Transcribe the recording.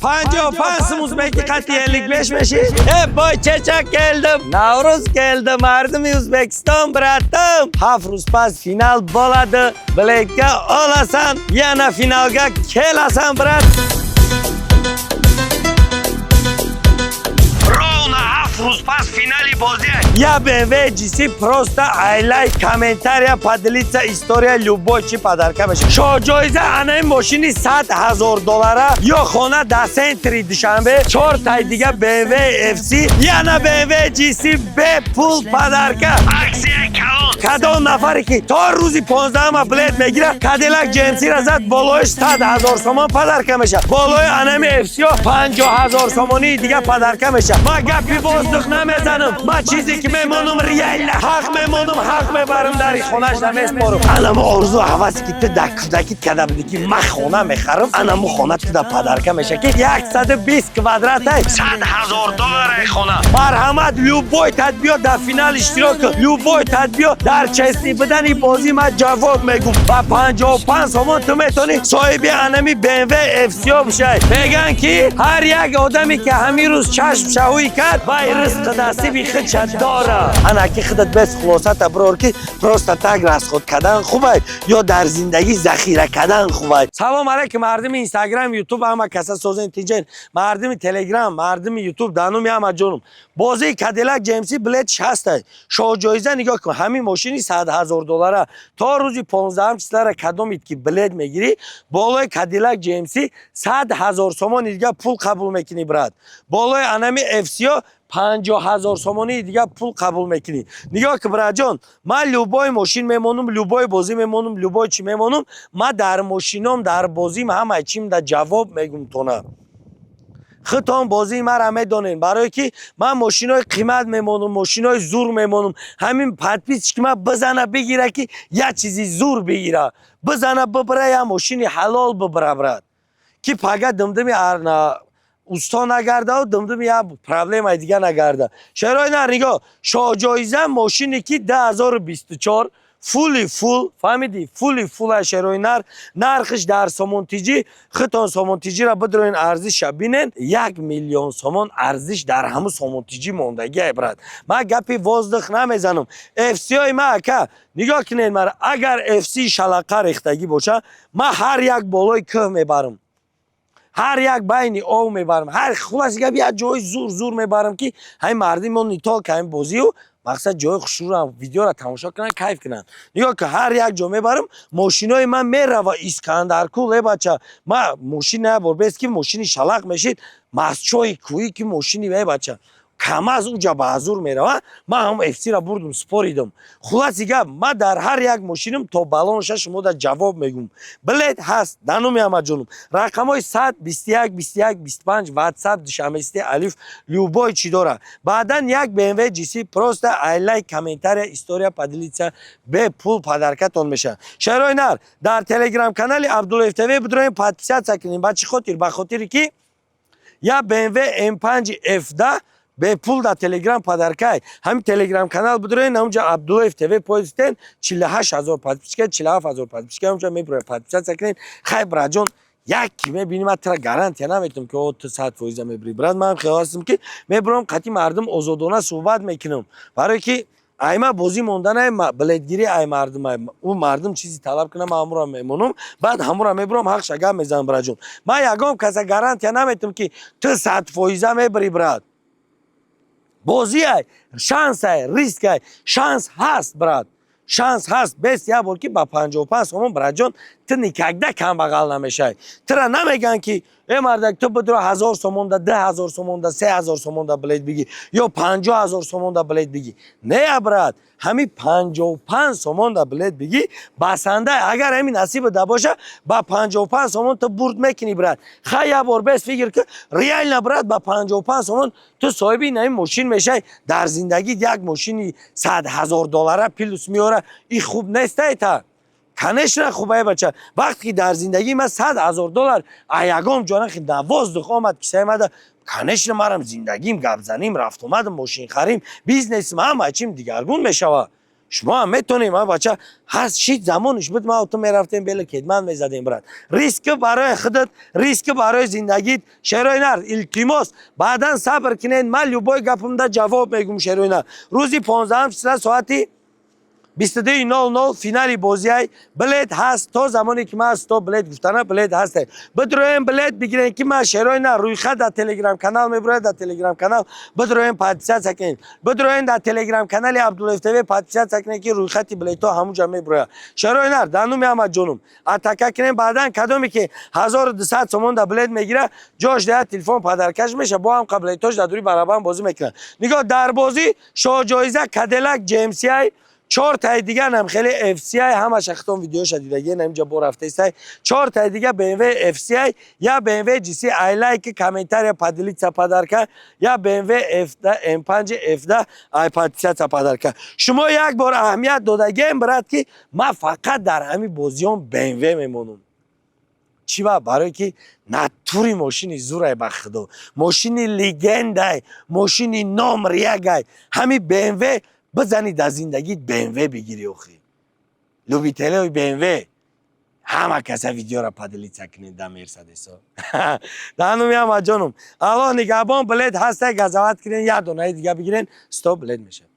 55 Uzbeki kati 55 meşi. Boy çeçek geldim. Navruz geldi. Mardimi Uzbekistan bıraktım. Hafruz pas final boladı. Bilekga olasan. Yana finalga kelasan bırak. Ruspас финали бозе. Я БМВ GC просто айлай комментария поделиться история любой чи подарка беша. Шо ҷоиза анаи мошини $100,000 ё хона да центри Душанбе 4 тай дига BMW FC яна BMW GC бепул подарка. Аксия калон. Кадом нафаре ки то рӯзи 15 билет мегира Cadillac GMC ра зад болоиш $100,000 сомон подарка меша. Болои анами FC ё $50,000 сомони дига подарка меша. Ма гапи воздух намезанам. Ма чизе ки мемонам реально ҳақ мемонам, ҳақ мебарам дари хонаш намеспорам. Анаму орзу ҳаваси ки ту да кӯдакит када буди ки ма хона мехарам. Анаму хона ту да подарка меша ки 120 квадратай $100,000 хона. Марҳамат, любой тадбиё да финал иштирок кун. Любой тадбиё дар честӣ бидани бозӣ ма ҷавоб мегӯм. Ба 55 сомон ту метавонӣ соҳиби анами BMW FC бишай. Меган ки ҳар як одаме ки ҳамин рӯз чашм шаҳуӣ кард вай ризқи насиби худша дора. Ана ки худат без хулосата бирор ки просто так расход кардан хубай ё дар зиндагӣ захира кардан хубай. Салом алейкум мардими Instagram, YouTube ҳама каса созен тиҷен. Мардими Telegram, мардими YouTube дануми ҳама ҷонум. Бозии Cadillac GMC билетиш ҳастай. Шоҳ-ҷоиза нигоҳ кун. Ҳамин мошини $100,000 то рӯзи 15 числара кадомит ки билет мегирӣ, болои Cadillac GMC $100,000 сомони дига пул қабул мекунӣ брат. Болои анами FC $50,000 сомони дига пул қабул мекунӣ. Нигоҳ ки братҷон, ман любой мошин мемонам, любой бозӣ мемонам, любой чи мемонам. Ман дар мошинам, дар бозим ҳама чим да ҷавоб мегӯм тона. Худтон бозии мара медонен, барое ки ман мошинои қимат мемонам, мошинои зур мемонам. Ҳамин подписчик ман бизана бигира ки як чизи зур бигира. Бизана бибира я мошини ҳалол бибира брат. Ки пага димдими усто нагарда димдими я проблемаи дига нагарда. Шерои нар нигоҳ, шоҳ-ҷоиза мошине ки 2024 фули фул, фаҳмидӣ? Фули фула шерои нар, нархиш дар сомонтиҷӣ, худтон сомонтиҷира бидроин арзиша бинен, 1 миллион сомон арзиш дар ҳамун сомонтиҷӣ мондагия брат. Ман гапи воздух намезанам. FC-ҳои ма ака, нигоҳ кинед мара, агар FC шалақа рехтагӣ боша, ман ҳар як болои кӯҳ мебарам. ҳар як байни ов мебарам. ҳар хулоси гап як ҷои зур мебарам ки ҳамин мардим мо нитол ка ҳамин бозию мақсад ҷои хушрӯрам видеоро тамошо кунанд, кайф кунанд. Нигоҳ ки ҳар як ҷо мебарам, мошинои ман мерава Искандаркӯ лебача. Ма мошин набор бес ки мошини шалақ мешид, мастчои кӯӣ ки мошини мебача. Камаз уҷа ба азур мерава, ман ҳам FC-ра бурдум, споридам. Хулоси гап, ман дар ҳар як мошинам то балонша шумо да ҷавоб мегӯм. Билет ҳаст, дануми ҳама ҷонум. Рақамҳои 100 21 21 25 WhatsApp душамести алиф любой чӣ дора. Баъдан як BMW GC просто айлай комментария история поделиться бепул подаркатон меша. Шерои нар, дар Telegram канали Абдуллаев ТВ бидроем подписатсия кунем. Ба чӣ хотир? Ба хотире ки я BMW M5 F10 бепул да Telegram подаркай. Ҳамин Telegram канал бидроен, ҳамунҷа Абдуллаев ТВ поизитен 48,000 подписчика, 47,000 подписчика, ҳамунҷа меброем подписатсия кунен. Хай братҷон, як ки мебинӣ ман тира гарантия наметам ки о ту 100% мебирӣ. Брат, ман хиёл ҳастам ки меброам қатъи мардум озодона суҳбат мекунам. Барое ки айма бозӣ монданай билетгирӣ ай мардум ай. У мардум чизи талаб кунам, ман ҳамура мемонам, баъд ҳамура мебурам ҳақша гап мезанам братҷон. Ман ягон каса гарантия наметам ки ту 100% мебирӣ брат. бозӣ ай, шанс ай, риск ай, шанс ҳаст брат. Шанс ҳаст. Бес як бор ки ба 55 сомон братҷон ту никогда камбағал намешай. Тура намеган ки мардак ту бидро 1000 сомон да 2000 сомон да 3000 сомон да билет бигӣ ё 50000 сомон да билет бигӣ. Не брат, ҳамин 55 сомон да билет бигӣ басанда. Агар ҳамин насиб да боша ба 55 сомон ту бурд мекунӣ брат. Хай як бор бес фикр ки реально брат ба 55 сомон ту соҳиби ин мошин мешай. Дар зиндагӣ як мошини $100,000 плюс меора. И хуб нестай та. Конечно хубай бача. Вақте ки дар зиндагӣ ман $100,000 а ягон ҷона ки дар воздух омад кисаи мада, конечно марам зиндагим гап заним, рафт омадам, мошин харим, бизнесим ҳама чим дигаргун мешава. شما هم میتونیم بچه هست شید زمانش بود ما اتو میرفتیم بیل کدمن میزدیم برات ریسک برای خودت ریسک برای زندگیت شروع نر التماس بعدا صبر کنین من لوبای گپم ده جواب میگم شروع نر روزی 15 ساعتی 22:00 فینالی بازی های بلیت هست تا زمانی که من تو بلیت گفتنه بلیت هست بدرویم بلیت بگیرین که من شروع نه روی خط در تلگرام کانال میبره در تلگرام کانال بدرویم پادشاه سکنین بدرویم در تلگرام کانال عبدالفتوی پادشاه سکنین که روی خط بلیت ها همونجا میبره شروع نه دانو احمد جونم اتاکا کنین بعدن کدومی که 1200 تومان در بلیت میگیره جاش ده تلفن پدرکش میشه با هم قبلیتاش در دوری برابر بازی میکنن نگاه در بازی شاه جایزه کادیلاک جیمسی های 4 تای دیگه هم خیلی اف سی آی همش اختم ویدیوش دیدگی نمیجا بو رفته است 4 تای دیگه بی ام و اف سی آی یا بی ام و جی سی آی لایک کامنتاریا پادلیتسا پادارکا یا بی ام و اف ام 5 اف دا آی پادلیتسا پادارکا شما یک بار اهمیت دادگیم برات که ما فقط در همین بازیون بی ام و میمونم چی با برای که ناتوری ماشین زورای بخدو ماشین لیگندای ماشین نمره یکای همین بی ام و بزنید از زندگیت بی ام و بگیری اوخی لوبیتله و بی ام و همه کسا ویدیو را پادلیتسا کنید در مرسدس ها دانو میام جانم الان نگهبان بلد هسته گزاوت کنین یا دونای دیگه بگیرین استوب بلد میشه